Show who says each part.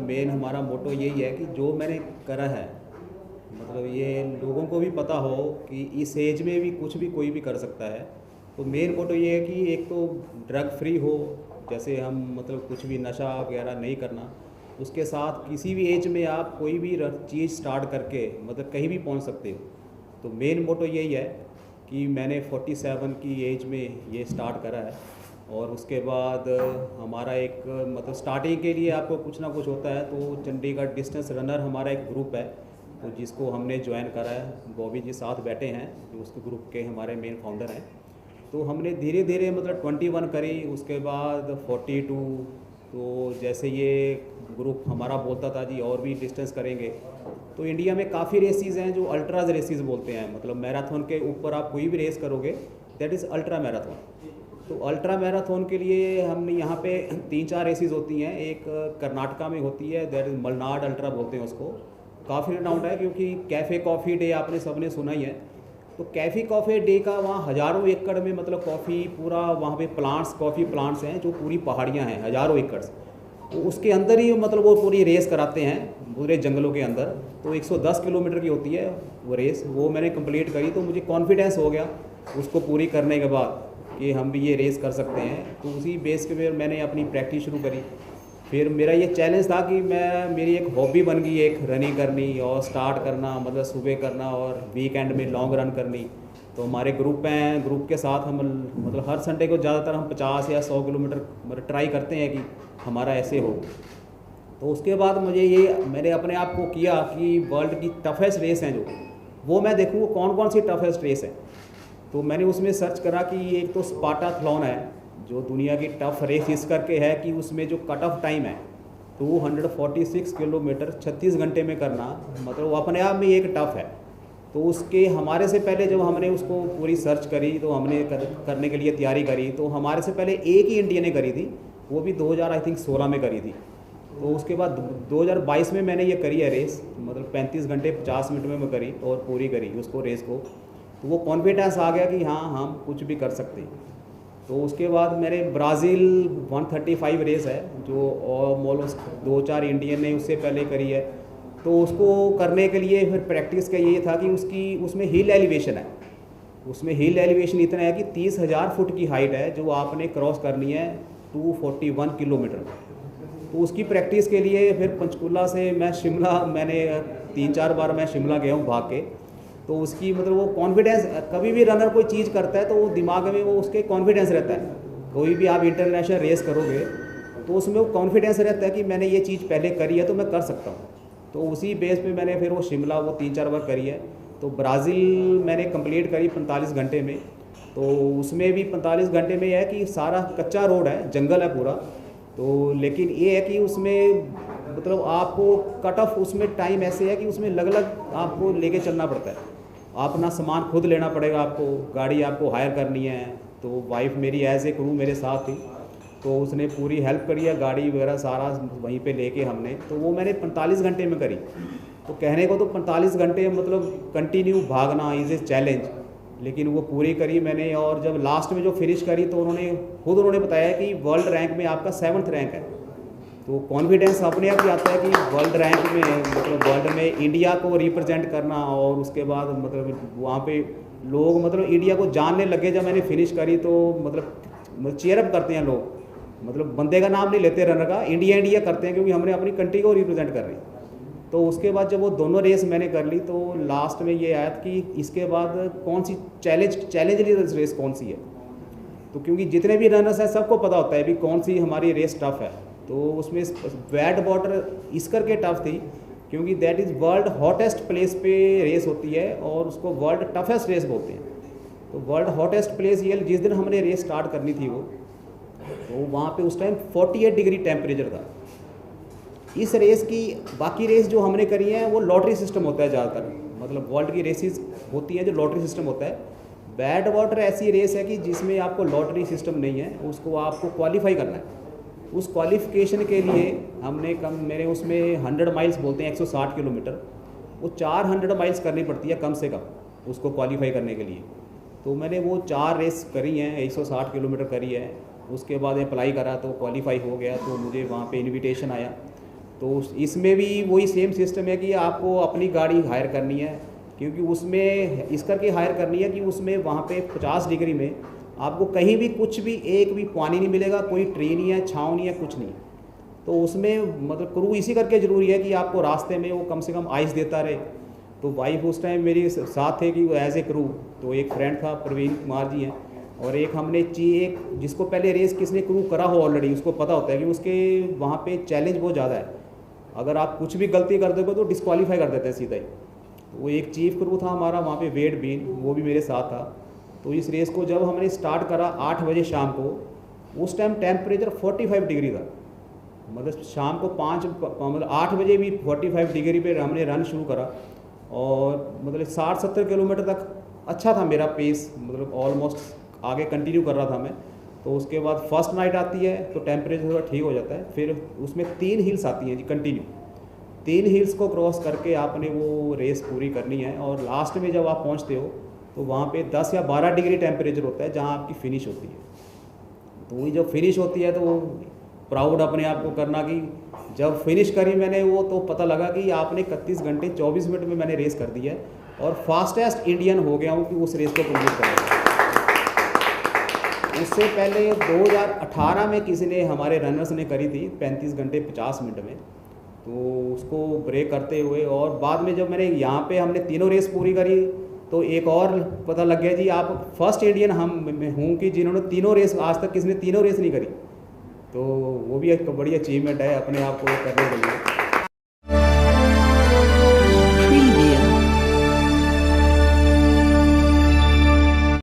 Speaker 1: Main हमारा मोटो यही है कि जो मैंने करा है, मतलब ये लोगों को भी पता हो कि इस एज में भी कुछ भी कोई भी कर सकता है। तो मेन मोटो ये है कि एक तो ड्रग फ्री हो, जैसे हम मतलब कुछ भी नशा वगैरह नहीं करना। उसके साथ किसी भी एज में आप कोई भी चीज़ स्टार्ट करके मतलब कहीं भी पहुंच सकते हो। तो मेन मोटो यही है कि मैंने 47 की एज में ये स्टार्ट करा है। और उसके बाद हमारा एक मतलब स्टार्टिंग के लिए आपको कुछ ना कुछ होता है। तो चंडीगढ़ डिस्टेंस रनर हमारा एक ग्रुप है, तो जिसको हमने ज्वाइन करा है। बॉबी जी साथ बैठे हैं जो उसके ग्रुप के हमारे मेन फाउंडर हैं। तो हमने धीरे धीरे मतलब 21 करी, उसके बाद 42। तो जैसे ये ग्रुप हमारा बोलता था जी और भी डिस्टेंस करेंगे, तो इंडिया में काफ़ी रेसेस हैं जो अल्ट्राज रेसेस बोलते हैं। मतलब मैराथन के ऊपर आप कोई भी रेस करोगे दैट इज़ अल्ट्रा मैराथन। तो अल्ट्रा मैराथन के लिए हमने यहाँ पे 3-4 रेसेस होती हैं। एक कर्नाटका में होती है, दैट इज़ मलनाड अल्ट्रा बोलते हैं उसको। काफ़ी राउंड है क्योंकि कैफ़े कॉफ़ी डे आपने सबने सुना ही है। तो कैफ़ी कॉफ़ी डे का वहाँ हज़ारों एकड़ में मतलब कॉफ़ी पूरा वहाँ पे प्लांट्स, कॉफ़ी प्लांट्स हैं जो पूरी पहाड़ियाँ हैं हज़ारों एकड़। तो उसके अंदर ही मतलब वो पूरी रेस कराते हैं पूरे जंगलों के अंदर। तो 110 किलोमीटर की होती है वो रेस। वो मैंने कंप्लीट करी तो मुझे कॉन्फिडेंस हो गया उसको पूरी करने के बाद कि हम भी ये रेस कर सकते हैं। तो उसी बेस के फिर मैंने अपनी प्रैक्टिस शुरू करी। फिर मेरा ये चैलेंज था कि मेरी एक हॉबी बन गई एक रनिंग करनी और स्टार्ट करना, मतलब सुबह करना और वीकेंड में लॉन्ग रन करनी। तो हमारे ग्रुप हैं, ग्रुप के साथ हम मतलब हर संडे को ज़्यादातर हम 50 या 100 किलोमीटर मतलब ट्राई करते हैं कि हमारा ऐसे हो। तो उसके बाद मुझे ये मैंने अपने आप को किया कि वर्ल्ड की टफेस्ट रेस हैं जो वो मैं देखूँ कौन कौन सी टफेस्ट रेस है। तो मैंने उसमें सर्च करा कि एक तो स्पार्टाथलॉन है जो दुनिया की टफ रेस इस करके है कि उसमें जो कट ऑफ टाइम है 246 किलोमीटर 36 घंटे में करना, मतलब वो अपने आप में एक टफ है। तो उसके हमारे से पहले जब हमने उसको पूरी सर्च करी तो हमने करने के लिए तैयारी करी, तो हमारे से पहले एक ही इंडिया ने करी थी, वो भी 2016 में करी थी। तो उसके बाद 2022 में मैंने ये करी है रेस, मतलब 35 घंटे 50 मिनट में मैं करी और पूरी करी उसको रेस को। तो वो कॉन्फिडेंस आ गया कि हाँ हम कुछ भी कर सकते हैं। तो उसके बाद मेरे ब्राज़ील 135 रेस है जो ऑलमोस्ट 2-4 इंडियन ने उससे पहले करी है। तो उसको करने के लिए फिर प्रैक्टिस का ये था कि उसमें हिल एलिवेशन है। उसमें हिल एलिवेशन इतना है कि 30,000 फुट की हाइट है जो आपने क्रॉस करनी है 241 किलोमीटर। तो उसकी प्रैक्टिस के लिए फिर पंचकुला से मैंने 3-4 बार मैं शिमला गया हूँ भाग के। तो उसकी मतलब वो कॉन्फिडेंस, कभी भी रनर कोई चीज़ करता है तो वो दिमाग में वो उसके कॉन्फिडेंस रहता है। कोई भी आप इंटरनेशनल रेस करोगे तो उसमें वो कॉन्फिडेंस रहता है कि मैंने ये चीज़ पहले करी है तो मैं कर सकता हूँ। तो उसी बेस पे मैंने फिर वो शिमला वो 3-4 बार करी है। तो ब्राज़ील मैंने कंप्लीट करी 45 घंटे में। तो उसमें भी 45 घंटे में है कि सारा कच्चा रोड है, जंगल है पूरा। तो लेकिन ये है कि उसमें मतलब आपको कट ऑफ उसमें टाइम ऐसे है कि उसमें अलग अलग आपको लेके चलना पड़ता है। अपना सामान खुद लेना पड़ेगा आपको, गाड़ी आपको हायर करनी है। तो वाइफ मेरी एज ए क्रू मेरे साथ थी, तो उसने पूरी हेल्प करी है, गाड़ी वगैरह सारा वहीं पे लेके हमने। तो वो मैंने 45 घंटे में करी। तो कहने को तो 45 घंटे मतलब कंटिन्यू भागना इज़ ए चैलेंज, लेकिन वो पूरी करी मैंने। और जब लास्ट में जो फिनिश करी तो उन्होंने बताया कि वर्ल्ड रैंक में आपका 7th रैंक है। तो कॉन्फिडेंस अपने आप ही आता है कि वर्ल्ड रैंक में मतलब वर्ल्ड में इंडिया को रिप्रेजेंट करना। और उसके बाद मतलब वहाँ पे लोग मतलब इंडिया को जानने लगे जब मैंने फिनिश करी। तो मतलब चीयरअप करते हैं लोग, मतलब बंदे का नाम नहीं लेते रनर का, इंडिया इंडिया करते हैं क्योंकि हमने अपनी कंट्री को रिप्रेजेंट कर रही। तो उसके बाद जब वो दोनों रेस मैंने कर ली तो लास्ट में ये आया कि इसके बाद कौन सी चैलेंज रेस कौन सी है। तो क्योंकि जितने भी रनर्स हैं सबको पता होता है भी कौन सी हमारी रेस टफ है। तो उसमें वेट वाटर इस करके टफ थी क्योंकि that is world hottest place पे रेस होती है और उसको वर्ल्ड टफेस्ट रेस बोलते हैं। तो वर्ल्ड हॉटेस्ट प्लेस ये जिस दिन हमने रेस स्टार्ट करनी थी वो, तो वहाँ पे उस टाइम 48 डिग्री टेम्परेचर था। इस रेस की बाकी रेस जो हमने करी है वो लॉटरी सिस्टम होता है ज़्यादातर, मतलब वर्ल्ड की रेसेस होती हैं जो लॉटरी सिस्टम होता है। बैड वाटर ऐसी रेस है कि जिसमें आपको लॉटरी सिस्टम नहीं है, उसको आपको क्वालिफाई करना है। उस क्वालिफिकेशन के लिए हमने मेरे उसमें 100 माइल्स बोलते हैं 160 किलोमीटर, वो 400 माइल्स करनी पड़ती है कम से कम उसको क्वालिफाई करने के लिए। तो मैंने वो 4 रेस करी हैं, 160 किलोमीटर करी है। उसके बाद अप्लाई करा तो क्वालिफाई हो गया, तो मुझे वहाँ पे इनविटेशन आया। तो इसमें भी वही सेम सिस्टम है कि आपको अपनी गाड़ी हायर करनी है, क्योंकि उसमें इस करके हायर करनी है कि उसमें वहाँ पे 50 डिग्री में आपको कहीं भी कुछ भी एक भी पानी नहीं मिलेगा, कोई ट्री नहीं है, छाँव नहीं है, कुछ नहीं। तो उसमें मतलब क्रू इसी करके ज़रूरी है कि आपको रास्ते में वो कम से कम आइस देता रहे। तो वाइफ उस टाइम मेरी साथ थे कि वो एज ए क्रू, तो एक फ्रेंड था प्रवीण कुमार जी हैं, और एक हमने एक जिसको पहले रेस किसने क्रू करा हो ऑलरेडी, उसको पता होता है कि उसके वहाँ पे चैलेंज बहुत ज़्यादा है, अगर आप कुछ भी गलती कर दोगे तो डिस्क्वालीफाई कर देते हैं सीधा ही। तो वो एक चीफ क्रू था हमारा वहाँ पे, वेड बीन, वो भी मेरे साथ था। तो इस रेस को जब हमने स्टार्ट करा 8 बजे शाम को, उस टाइम टेम्परेचर 45 डिग्री था, मतलब शाम को मतलब 8 बजे भी 45 डिग्री पे हमने रन शुरू करा, और मतलब 60-70 किलोमीटर तक अच्छा था मेरा पेस, मतलब ऑलमोस्ट आगे कंटिन्यू कर रहा था मैं। तो उसके बाद फर्स्ट नाइट आती है तो टेम्परेचर थोड़ा ठीक हो जाता है, फिर उसमें 3 हिल्स आती हैं जी कंटिन्यू, 3 हिल्स को क्रॉस करके आपने वो रेस पूरी करनी है, और लास्ट में जब आप पहुंचते हो तो वहाँ पे 10 या 12 डिग्री टेम्परेचर होता है जहाँ आपकी फ़िनिश होती है। तो वही जब फिनिश होती है तो प्राउड अपने आप को करना कि जब फिनिश करी मैंने वो, तो पता लगा कि आपने 31 घंटे 24 मिनट में मैंने रेस कर दी है, और फास्टेस्ट इंडियन हो गया हूँ कि उस रेस को कंप्लीट कर। उससे पहले 2018 में किसी ने, हमारे रनर्स ने करी थी 35 घंटे 50 मिनट में, तो उसको ब्रेक करते हुए, और बाद में जब मैंने यहाँ पे हमने तीनों रेस पूरी करी तो एक और पता लग गया जी आप फर्स्ट इंडियन हम हूँ कि जिन्होंने तीनों रेस, आज तक किसी ने तीनों रेस नहीं करी। तो वो भी एक बड़ी अचीवमेंट है अपने आप को करने के लिए।